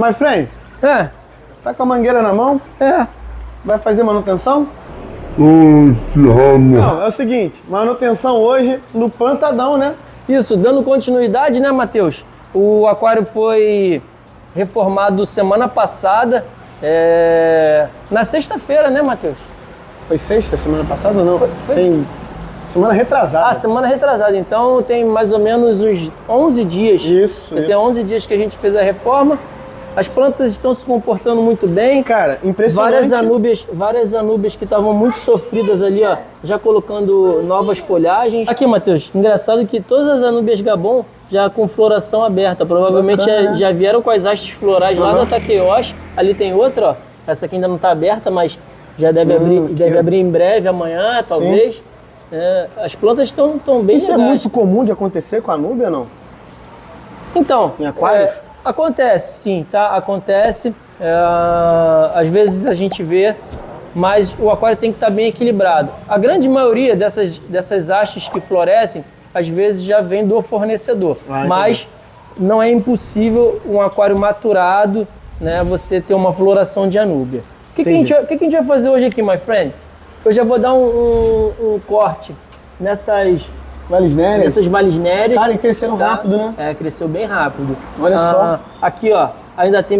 My friend, tá com a mangueira na mão? Vai fazer manutenção? Não, é o seguinte, manutenção hoje no Pantadão, né? Isso, dando continuidade, né, Matheus? O aquário foi reformado semana passada, na sexta-feira, né, Matheus? Foi sexta, semana passada ou não? Foi tem semana retrasada. Ah, semana retrasada. Então tem mais ou menos uns 11 dias. Isso. Tem 11 dias que a gente fez a reforma. As plantas estão se comportando muito bem. Cara, impressionante. Várias anúbias que estavam muito sofridas ali, ó, já colocando novas folhagens. Aqui, Matheus, engraçado que todas as anúbias Gabon já com floração aberta. Provavelmente Bacana, já vieram com as hastes florais lá da Taqueiós. Ali tem outra, ó. Essa aqui ainda não está aberta, mas já deve abrir em breve, amanhã, talvez. As plantas estão bem legais. Isso é muito comum de acontecer com a anúbia, não? Então, em aquários? Acontece, sim, tá? Acontece. Às vezes a gente vê, mas o aquário tem que estar bem equilibrado. A grande maioria dessas hastes que florescem, às vezes já vem do fornecedor. Mas não é impossível um aquário maturado, né, você ter uma floração de anúbia. O que a gente vai fazer hoje aqui, my friend? Eu já vou dar um corte nessas valisnérias. Cara, e cresceram rápido, né? Cresceu bem rápido. Olha só. Aqui, ó, ainda tem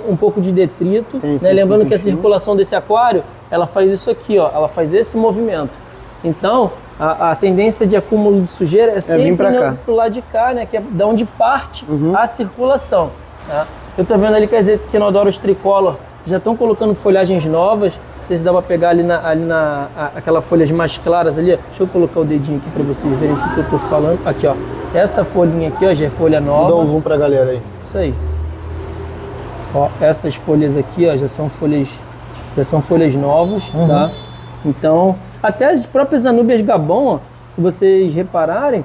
um pouco de detrito, né? Lembrando que a circulação desse aquário, ela faz isso aqui, ó, ela faz esse movimento. Então, a tendência de acúmulo de sujeira é sempre pro lado de cá, né? Que é da onde parte a circulação. Tá? Eu tô vendo ali que as Equinodoros tricolor já estão colocando folhagens novas. Não sei se dá pra pegar aquelas folhas mais claras ali. Deixa eu colocar o dedinho aqui pra vocês verem o que eu tô falando. Aqui, ó. Essa folhinha aqui, ó, já é folha nova. Dá um zoom pra galera aí. Isso aí. Ó, essas folhas aqui, ó, já são folhas novas, tá? Então, até as próprias anúbias Gabon, ó, se vocês repararem,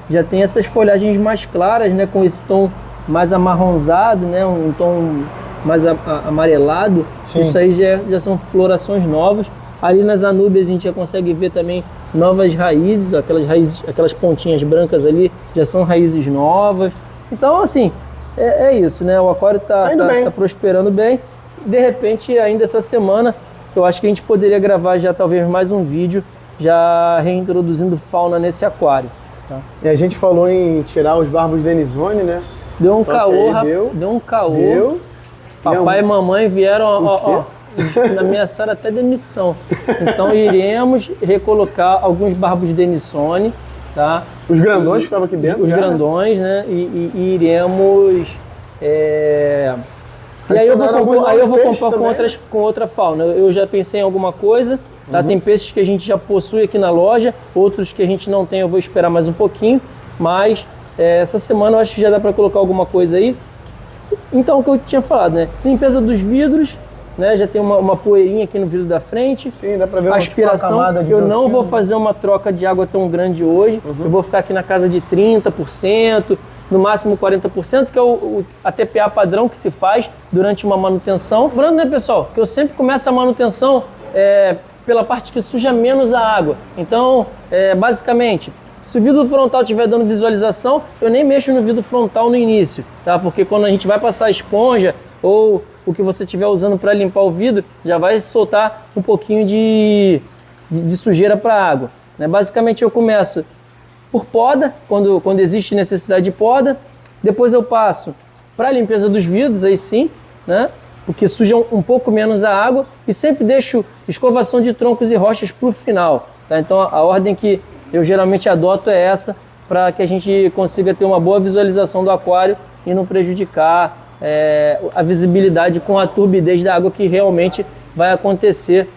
já tem essas folhagens mais claras, né? Com esse tom mais amarronzado, né? Um tom mais amarelado. Sim. Isso aí já são florações novas. Ali nas anúbias a gente já consegue ver também novas raízes, aquelas pontinhas brancas ali já são raízes novas. Então, assim, é isso, né? O aquário tá prosperando bem. De repente, ainda essa semana, eu acho que a gente poderia gravar já talvez mais um vídeo já reintroduzindo fauna nesse aquário. Tá? E a gente falou em tirar os barbos denisoni, né? Deu um caô. Papai e mamãe vieram, ameaçaram até demissão. Então iremos recolocar alguns barbos denisoni, tá? Os grandões que estavam aqui dentro? Os grandões, né? E iremos... E aí eu vou comprar com outra fauna. Eu já pensei em alguma coisa, tá? Tem peixes que a gente já possui aqui na loja, outros que a gente não tem, eu vou esperar mais um pouquinho, mas essa semana eu acho que já dá para colocar alguma coisa aí. Então, o que eu tinha falado, né? Limpeza dos vidros, né? Já tem uma poeirinha aqui no vidro da frente. Sim, dá pra ver aspiração. Eu não vou fazer uma troca de água tão grande hoje. Eu vou ficar aqui na casa de 30%, no máximo 40%, que é a TPA padrão que se faz durante uma manutenção. Lembrando, né, pessoal, que eu sempre começo a manutenção pela parte que suja menos a água. Então, basicamente, se o vidro frontal estiver dando visualização, eu nem mexo no vidro frontal no início, tá? Porque quando a gente vai passar a esponja ou o que você estiver usando para limpar o vidro, já vai soltar um pouquinho de sujeira para a água, né? Basicamente eu começo por poda, quando existe necessidade de poda. Depois eu passo para a limpeza dos vidros, aí sim, né? Porque sujam um pouco menos a água, e sempre deixo escovação de troncos e rochas para o final, tá? Então a ordem que eu geralmente adoto é essa, para que a gente consiga ter uma boa visualização do aquário e não prejudicar a visibilidade com a turbidez da água, que realmente vai acontecer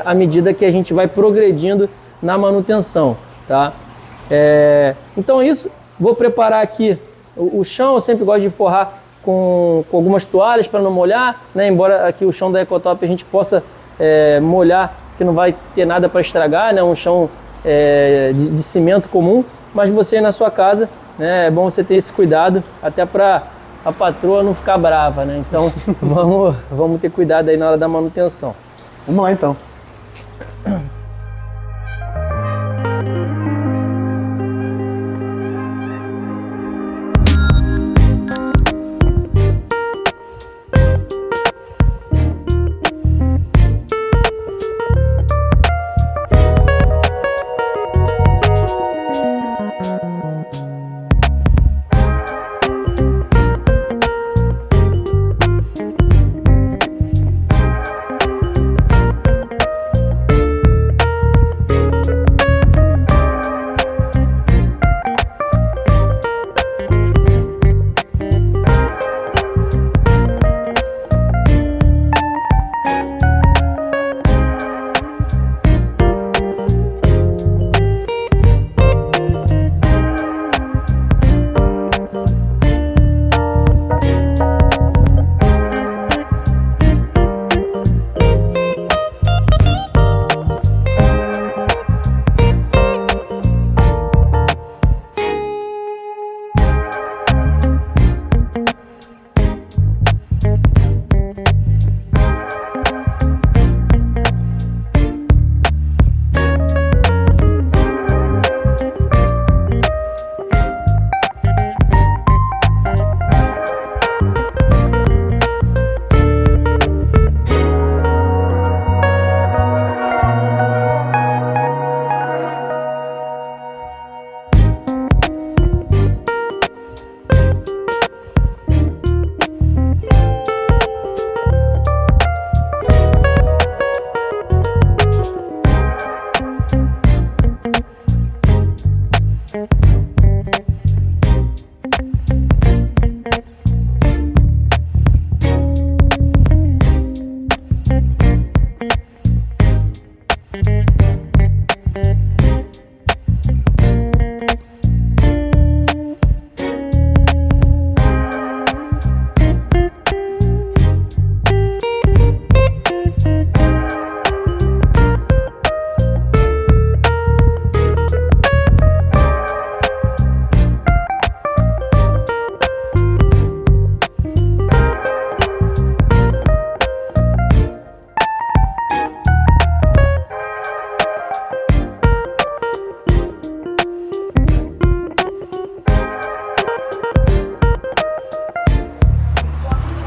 à medida que a gente vai progredindo na manutenção, tá? Então é isso, vou preparar aqui o chão. Eu sempre gosto de forrar com algumas toalhas para não molhar, né? Embora aqui o chão da Ecotop a gente possa molhar, que não vai ter nada para estragar, né? Um chão de cimento comum, mas você na sua casa, né, é bom você ter esse cuidado, até para a patroa não ficar brava, né? Então vamos ter cuidado aí na hora da manutenção. Vamos lá então.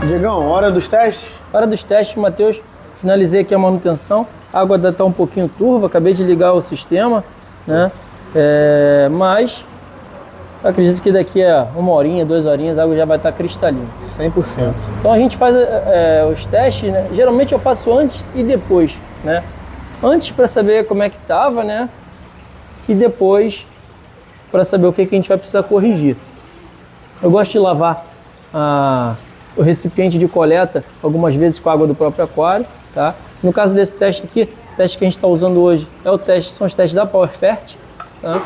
Diegão, hora dos testes? Hora dos testes, Matheus. Finalizei aqui a manutenção. A água ainda está um pouquinho turva, acabei de ligar o sistema, né? Mas acredito que daqui a 1 horinha, 2 horinhas, a água já vai estar cristalina. 100%. Então a gente faz os testes, né? Geralmente eu faço antes e depois, né? Antes para saber como é que estava, né? E depois para saber o que a gente vai precisar corrigir. Eu gosto de lavar o recipiente de coleta algumas vezes com a água do próprio aquário, tá? No caso desse teste aqui, o teste que a gente está usando hoje são os testes da PowerFert, tá?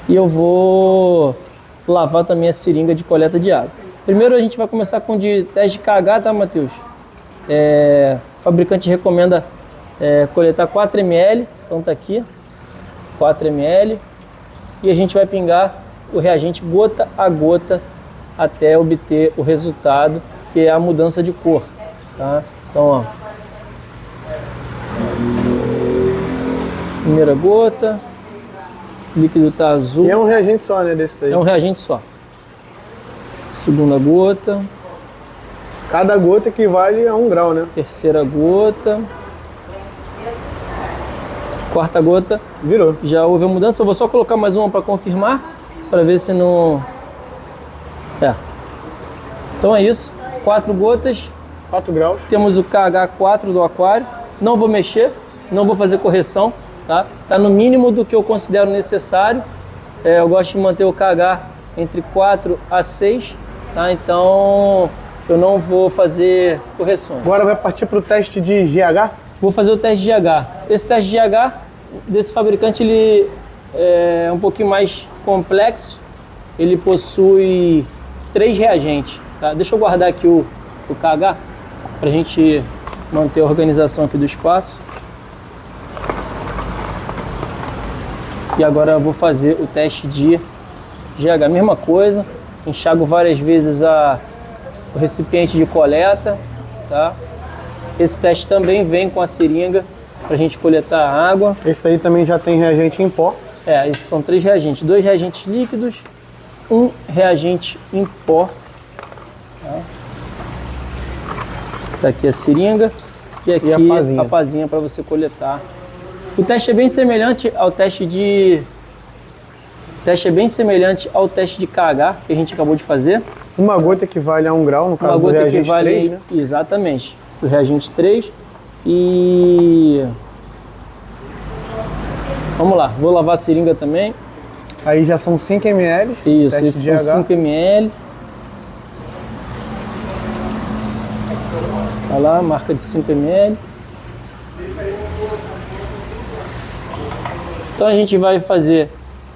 E eu vou lavar também a seringa de coleta de água. Primeiro a gente vai começar com de teste de KH, tá, Matheus? O fabricante recomenda coletar 4 ml, então tá aqui, 4 ml, e a gente vai pingar o reagente gota a gota até obter o resultado, que é a mudança de cor, tá? Então, ó, primeira gota, o líquido tá azul. E é um reagente só, né, desse daí? É um reagente só. Segunda gota. Cada gota equivale a 1 grau, né? Terceira gota. Quarta gota. Virou. Já houve a mudança. Eu vou só colocar mais uma para confirmar, para ver se não... Então é isso. 4 gotas. 4 graus. Temos o KH4 do aquário. Não vou mexer, não vou fazer correção, tá? Tá no mínimo do que eu considero necessário. Eu gosto de manter o KH entre 4 a 6, tá? Então eu não vou fazer correções. Agora vai partir para o teste de GH? Vou fazer o teste de GH. Esse teste de GH desse fabricante ele é um pouquinho mais complexo. Ele possui 3 reagentes, tá? Deixa eu guardar aqui o KH para a gente manter a organização aqui do espaço. E agora eu vou fazer o teste de GH. Mesma coisa, enxago várias vezes o recipiente de coleta, tá? Esse teste também vem com a seringa para a gente coletar a água. Esse aí também já tem reagente em pó. Esses são 3 reagentes. 2 reagentes líquidos, 1 reagente em pó. Tá aqui a seringa e aqui a pazinha para você coletar. O teste é bem semelhante ao teste de... ao teste de KH que a gente acabou de fazer. Uma gota equivale a 1 grau, no caso do reagente 3, né? Exatamente. O reagente 3 e... Vamos lá, vou lavar a seringa também. Aí já são 5 ml. Isso, esses são 5 ml. Olha lá, marca de 5 ml. Então a gente vai fazer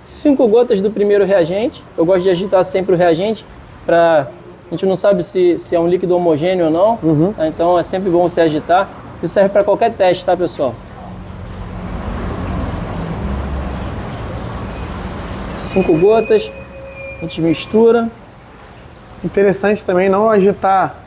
5 gotas do primeiro reagente. Eu gosto de agitar sempre o reagente, a gente não sabe se é um líquido homogêneo ou não. Uhum. Tá? Então é sempre bom você agitar. Isso serve para qualquer teste, tá, pessoal? 5 gotas, a gente mistura. Interessante também não agitar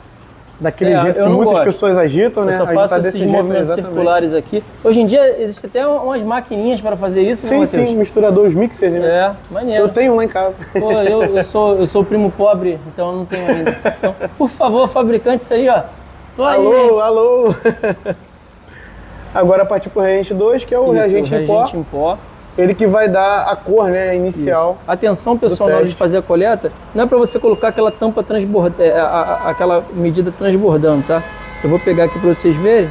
daquele jeito que muitas pessoas agitam, né? Eu só faço esses movimentos circulares aqui. Hoje em dia existem até umas maquininhas para fazer isso, sim, né, Matheus? Sim, misturador, os mixers, né? Maneiro. Eu tenho um lá em casa. Pô, eu sou primo pobre, então eu não tenho ainda. Então, por favor, fabricante, isso aí, ó. Tô aí. Alô. Agora partir pro reagente 2, que é o reagente em pó. Ele que vai dar a cor, né, inicial. Isso. Atenção, pessoal, na hora de fazer a coleta, não é para você colocar aquela tampa transbordando, aquela medida transbordando, tá? Eu vou pegar aqui para vocês verem.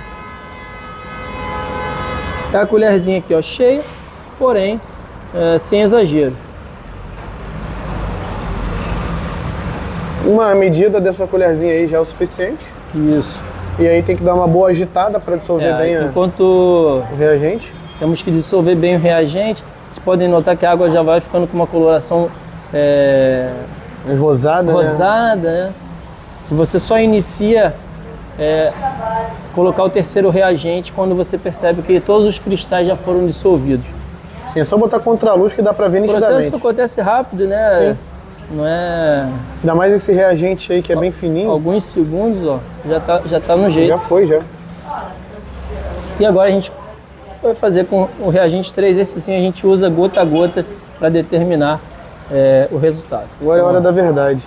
É a colherzinha aqui, ó, cheia, porém, sem exagero. Uma medida dessa colherzinha aí já é o suficiente. Isso. E aí tem que dar uma boa agitada para dissolver bem o reagente. Temos que dissolver bem o reagente. Vocês podem notar que a água já vai ficando com uma coloração rosada, né? E você só inicia colocar o terceiro reagente quando você percebe que todos os cristais já foram dissolvidos. Sim, é só botar contra a luz que dá para ver nitidamente. O processo acontece rápido, né? Sim. Não é... Ainda mais esse reagente aí que é bem fininho. Alguns segundos, ó, já tá no jeito. Já foi, já. E agora a gente vai fazer com o reagente 3, esse sim a gente usa gota a gota para determinar o resultado. Agora é a hora da verdade.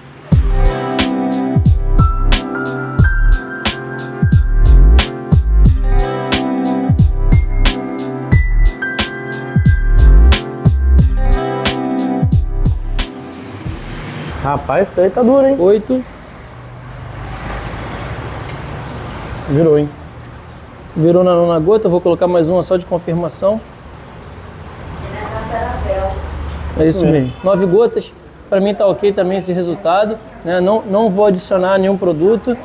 Rapaz, isso daí tá duro, hein? 8. Virou, hein? Virou na 9ª gota, eu vou colocar mais uma só de confirmação. É isso mesmo. 9 gotas, para mim tá ok também esse resultado, né? Não vou adicionar nenhum produto.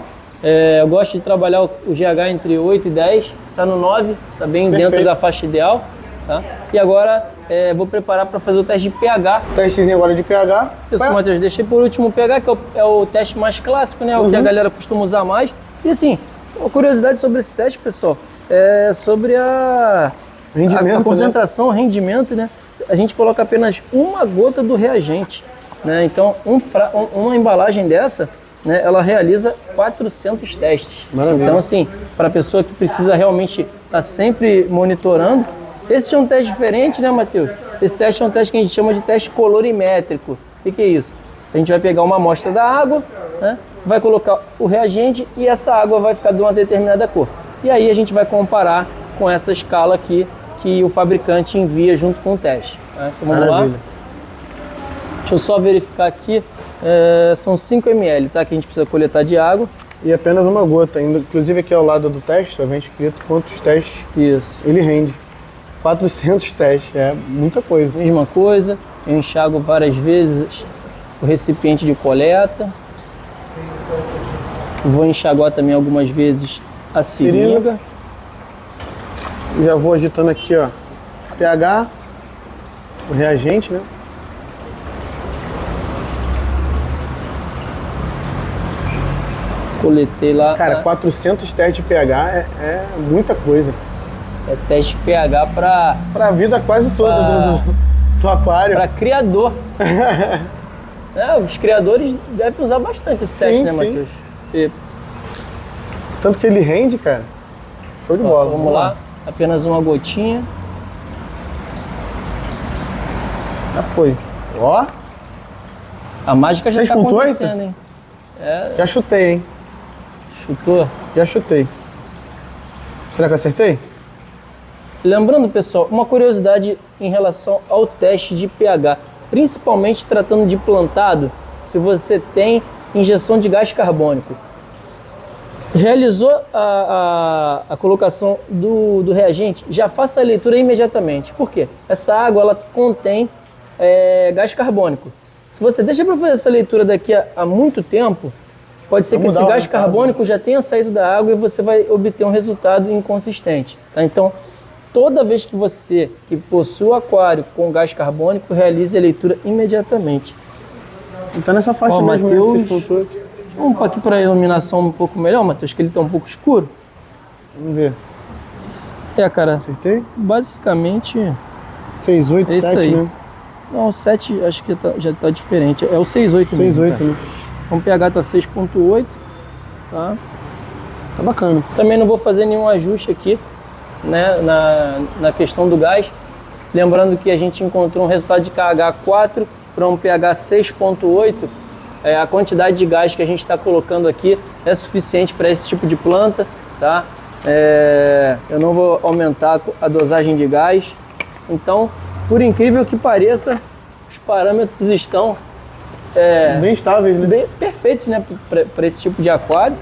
Eu gosto de trabalhar o GH entre 8 e 10, tá no 9, tá bem Perfeito. dentro da faixa ideal. Tá? E agora vou preparar para fazer o teste de pH. Testezinho agora de pH. Isso, Matheus, deixei por último o pH, que é o teste mais clássico, né? O que a galera costuma usar mais. E assim, uma curiosidade sobre esse teste, pessoal, é sobre a concentração, o rendimento, né? A gente coloca apenas uma gota do reagente, né? Então, uma embalagem dessa, né, ela realiza 400 testes. Maravilha. Então, assim, para a pessoa que precisa realmente estar sempre monitorando, esse é um teste diferente, né, Matheus? Esse teste é um teste que a gente chama de teste colorimétrico. O que é isso? A gente vai pegar uma amostra da água, né, vai colocar o reagente e essa água vai ficar de uma determinada cor. E aí a gente vai comparar com essa escala aqui que o fabricante envia junto com o teste. Né? Então vamos lá. Deixa eu só verificar aqui. São 5 ml, tá? Que a gente precisa coletar de água. E apenas uma gota. Inclusive aqui ao lado do teste, só vem escrito quantos testes ele rende. 400 testes, é muita coisa. Mesma coisa, eu enxago várias vezes o recipiente de coleta. Vou enxaguar também algumas vezes a seringa. Já vou agitando aqui, ó, pH, o reagente, né? Coletei lá. Cara, 400 testes de pH é muita coisa. É teste pH pra vida quase toda do aquário. Para criador. Os criadores devem usar bastante esse teste, né, Matheus? Tanto que ele rende, cara. Show de bola. Vamos lá. Apenas uma gotinha. Já foi. Ó. A mágica já está acontecendo, hein? Já chutei, hein? Chutou? Já chutei. Será que eu acertei? Lembrando, pessoal, uma curiosidade em relação ao teste de pH, principalmente tratando de plantado, se você tem injeção de gás carbônico. Realizou a colocação do reagente, já faça a leitura imediatamente. Por quê? Essa água ela contém gás carbônico. Se você deixa para fazer essa leitura daqui a muito tempo, pode ser que esse gás carbônico já tenha saído da água e você vai obter um resultado inconsistente. Tá? Então, toda vez que você que possui o aquário com gás carbônico, realize a leitura imediatamente. Então nessa faixa mesmo, Matheus, vamos aqui para a iluminação um pouco melhor, Matheus, que ele está um pouco escuro. Vamos ver. Cara, acertei? Basicamente 6, 8, 7, aí, né? Não, o 7 acho que já está diferente. É o 6, 8 mesmo. 6, 8, né? O pH está 6,8. Tá? Tá bacana. Também não vou fazer nenhum ajuste aqui, né, na questão do gás. Lembrando que a gente encontrou um resultado de KH 4 para um pH 6,8. A quantidade de gás que a gente está colocando aqui é suficiente para esse tipo de planta. Tá? Eu não vou aumentar a dosagem de gás. Então, por incrível que pareça, os parâmetros estão bem estáveis, né? Bem perfeitos, né, para esse tipo de aquário.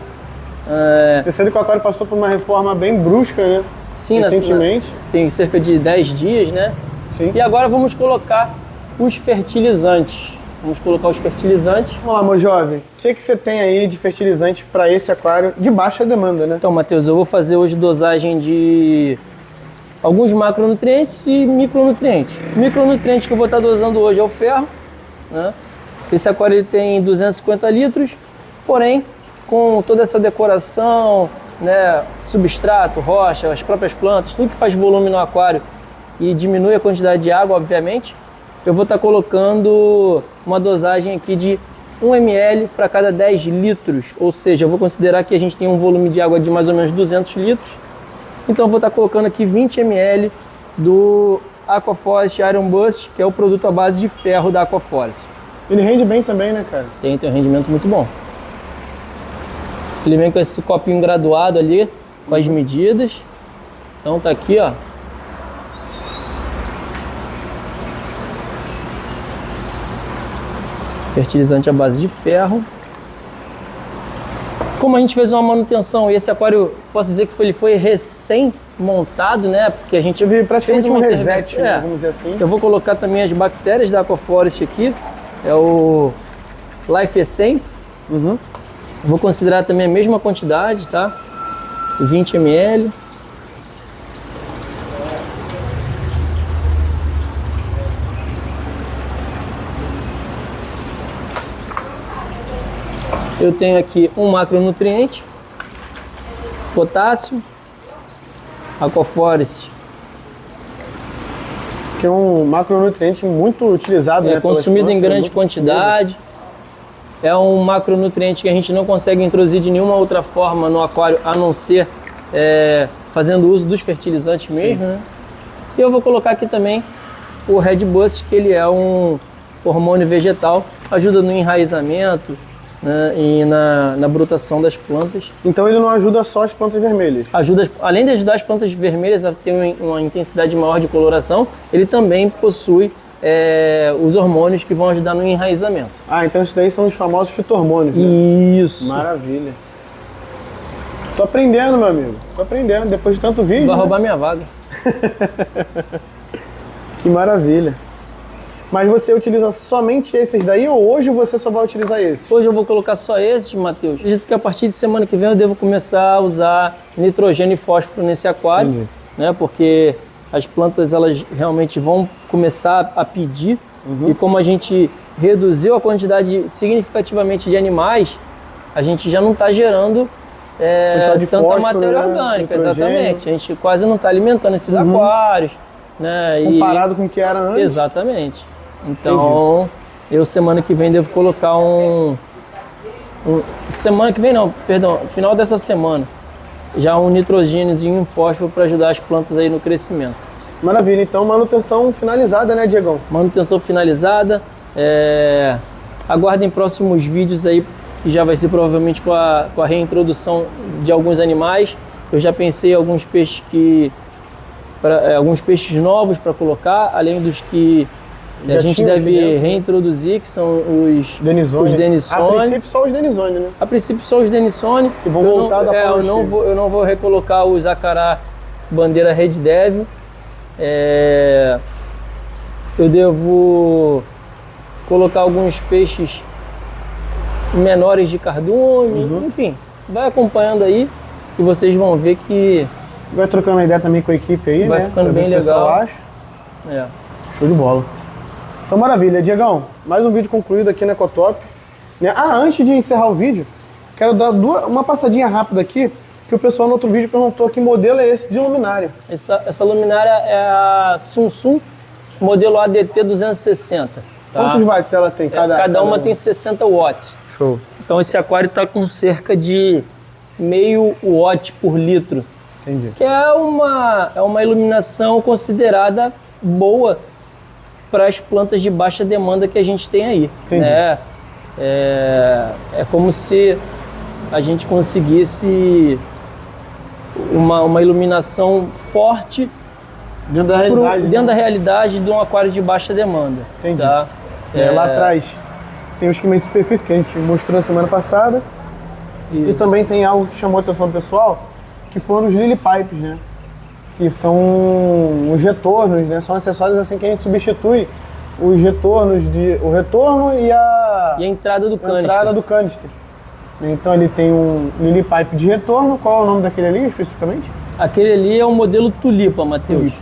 Percebe que o aquário passou por uma reforma bem brusca, né? Sim, recentemente. Tem cerca de 10 dias, né? Sim. E agora vamos colocar os fertilizantes. Vamos colocar os fertilizantes. Vamos lá, meu jovem. O que você tem aí de fertilizante para esse aquário de baixa demanda, né? Então, Matheus, eu vou fazer hoje dosagem de alguns macronutrientes e micronutrientes. O micronutriente que eu vou estar dosando hoje é o ferro, né? Esse aquário ele tem 250 litros, porém, com toda essa decoração, né, substrato, rocha, as próprias plantas, tudo que faz volume no aquário e diminui a quantidade de água, obviamente, eu vou estar colocando uma dosagem aqui de 1 ml para cada 10 litros, ou seja, eu vou considerar que a gente tem um volume de água de mais ou menos 200 litros, então eu vou estar colocando aqui 20 ml do Aquaforest Iron Boost, que é o produto à base de ferro da Aquaforest. Ele rende bem também, né, cara? Tem um rendimento muito bom. Ele vem com esse copinho graduado ali, com as medidas. Então tá aqui, ó. Fertilizante à base de ferro. Como a gente fez uma manutenção e esse aquário, posso dizer que ele foi recém-montado, né? Porque a gente praticamente um reset, né? Vamos dizer assim. Eu vou colocar também as bactérias da Aquaforest aqui. É o Life Essence. Vou considerar também a mesma quantidade, tá? 20 ml. Eu tenho aqui um macronutriente, potássio, Aquaforest. Que é um macronutriente muito utilizado, né? Consumido em grande quantidade. É um macronutriente que a gente não consegue introduzir de nenhuma outra forma no aquário, a não ser fazendo uso dos fertilizantes mesmo, né? E eu vou colocar aqui também o Red Boost, que ele é um hormônio vegetal, ajuda no enraizamento, né, e na brotação das plantas. Então ele não ajuda só as plantas vermelhas? Ajuda, além de ajudar as plantas vermelhas a ter uma intensidade maior de coloração, ele também possui os hormônios que vão ajudar no enraizamento. Ah, então isso daí são os famosos fito-hormônios, né? Isso. Maravilha. Tô aprendendo, meu amigo. Tô aprendendo, depois de tanto vídeo. Vai roubar minha vaga. Que maravilha. Mas você utiliza somente esses daí ou hoje você só vai utilizar esses? Hoje eu vou colocar só esses, Matheus. Acredito que a partir de semana que vem eu devo começar a usar nitrogênio e fósforo nesse aquário, né? Porque as plantas elas realmente vão começar a pedir e como a gente reduziu a quantidade significativamente de animais, a gente já não está gerando tanta fósforo, matéria orgânica, exatamente. A gente quase não está alimentando esses aquários, né? Comparado com o que era antes. Exatamente. Então, eu semana que vem devo colocar semana que vem não, perdão, final dessa semana, já um nitrogênio e um fósforo para ajudar as plantas aí no crescimento. Maravilha, então manutenção finalizada, né, Diegão? Manutenção finalizada, aguardem próximos vídeos aí, que já vai ser provavelmente com a reintrodução de alguns animais. Eu já pensei em alguns peixes alguns peixes novos para colocar, além dos que a gente deve reintroduzir, que são os Denisone. A princípio só os Denisone, né? A princípio só os Denisone. Que vão voltar da eu não vou recolocar os Acará bandeira Red Devil. Eu devo colocar alguns peixes menores de cardume, enfim, vai acompanhando aí e vocês vão ver que vai trocando ideia também com a equipe aí, vai ficando bem legal. Show de bola. Então maravilha, Diegão, mais um vídeo concluído aqui na Ecotop. Antes de encerrar o vídeo, quero dar uma passadinha rápida aqui, que o pessoal no outro vídeo perguntou que modelo é esse de luminária. Essa luminária é a Samsung modelo ADT 260. Tá? Quantos watts ela tem? Cada uma tem 60 watts. Show. Então esse aquário está com cerca de meio watt por litro. Entendi. Que é uma iluminação considerada boa para as plantas de baixa demanda que a gente tem aí. Entendi. Né? É como se a gente conseguisse uma iluminação forte dentro da realidade, dentro da realidade de um aquário de baixa demanda. Entendi. Tá? Lá atrás tem os esquema de superfície que a gente mostrou na semana passada. Isso. E também tem algo que chamou a atenção do pessoal, que foram os lily pipes, né? Que são os retornos, né? São acessórios assim que a gente substitui os retornos o retorno e a entrada do canister. Entrada do canister. Então ele tem um lily pipe de retorno. Qual é o nome daquele ali especificamente? Aquele ali é o modelo Tulipa, Matheus.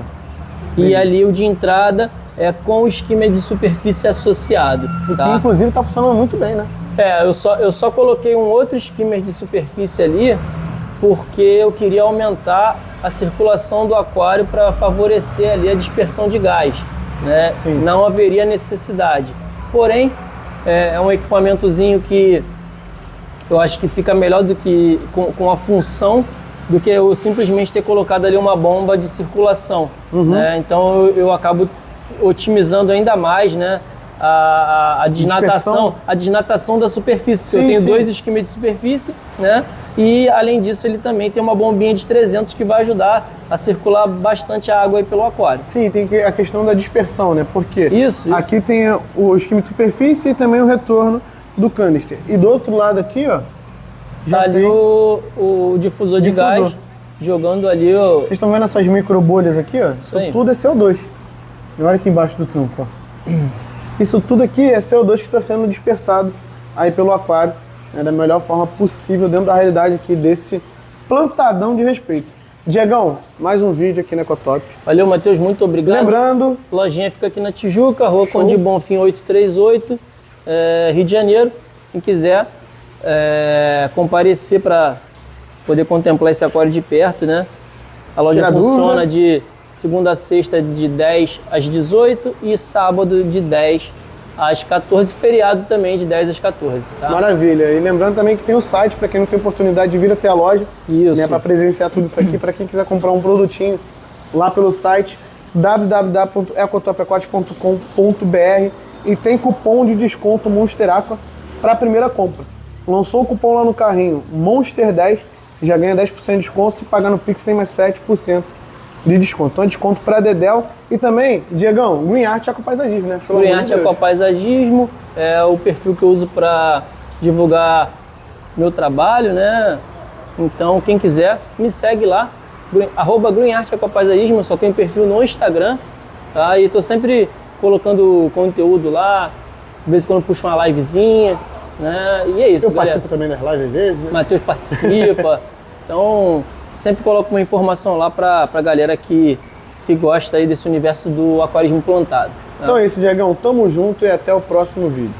E ali o de entrada é com o esquema de superfície associado. Tá? Que inclusive está funcionando muito bem, né? Eu só coloquei um outro skimmer de superfície ali porque eu queria aumentar a circulação do aquário para favorecer ali a dispersão de gás, né? Não haveria necessidade. Porém, é um equipamentozinho que eu acho que fica melhor do que com a função do que eu simplesmente ter colocado ali uma bomba de circulação, né? Então eu acabo otimizando ainda mais, né, a desnatação da superfície, porque eu tenho dois esquemas de superfície, né? E, além disso, ele também tem uma bombinha de 300 que vai ajudar a circular bastante água aí pelo aquário. Sim, tem a questão da dispersão, né? Porque Isso. aqui tem o esquema de superfície e também o retorno do canister. E do outro lado aqui, ó, já tá ali tem o difusor de gás jogando ali o... Vocês estão vendo essas micro bolhas aqui, ó? Isso tudo é CO2. E olha aqui embaixo do tampo, ó. Isso tudo aqui é CO2 que está sendo dispersado aí pelo aquário, né, da melhor forma possível dentro da realidade aqui desse plantadão de respeito. Diegão, mais um vídeo aqui na Ecotop. Valeu, Matheus, muito obrigado. Lembrando... Lojinha fica aqui na Tijuca, Rua Conde Bonfim 838, Rio de Janeiro. Quem quiser comparecer para poder contemplar esse aquário de perto, né? A loja funciona de segunda a sexta de 10 às 18 e sábado de 10 às 14, feriado também de 10 às 14. Tá? Maravilha. E lembrando também que tem o site para quem não tem oportunidade de vir até a loja, né, para presenciar tudo isso aqui, para quem quiser comprar um produtinho lá pelo site www.ecotopaquatic.com.br e tem cupom de desconto Monster Aqua para a primeira compra. Lançou o cupom lá no carrinho Monster10, já ganha 10% de desconto, se pagar no Pix tem mais 7% de desconto. Então é desconto para Dedel e também, Diegão, Green Art Aquapaisagismo, né? Green Art Aquapaisagismo é o perfil que eu uso para divulgar meu trabalho, né? Então quem quiser me segue lá, @Green Art Aquapaisagismo, eu só tenho perfil no Instagram, tá? E tô sempre colocando conteúdo lá, de vez em quando puxo uma livezinha, né? E é isso, galera. Eu participo também das lives às vezes, né? Matheus participa, então sempre coloco uma informação lá pra galera que gosta aí desse universo do aquarismo plantado. Tá? Então é isso, Diegão. Tamo junto e até o próximo vídeo.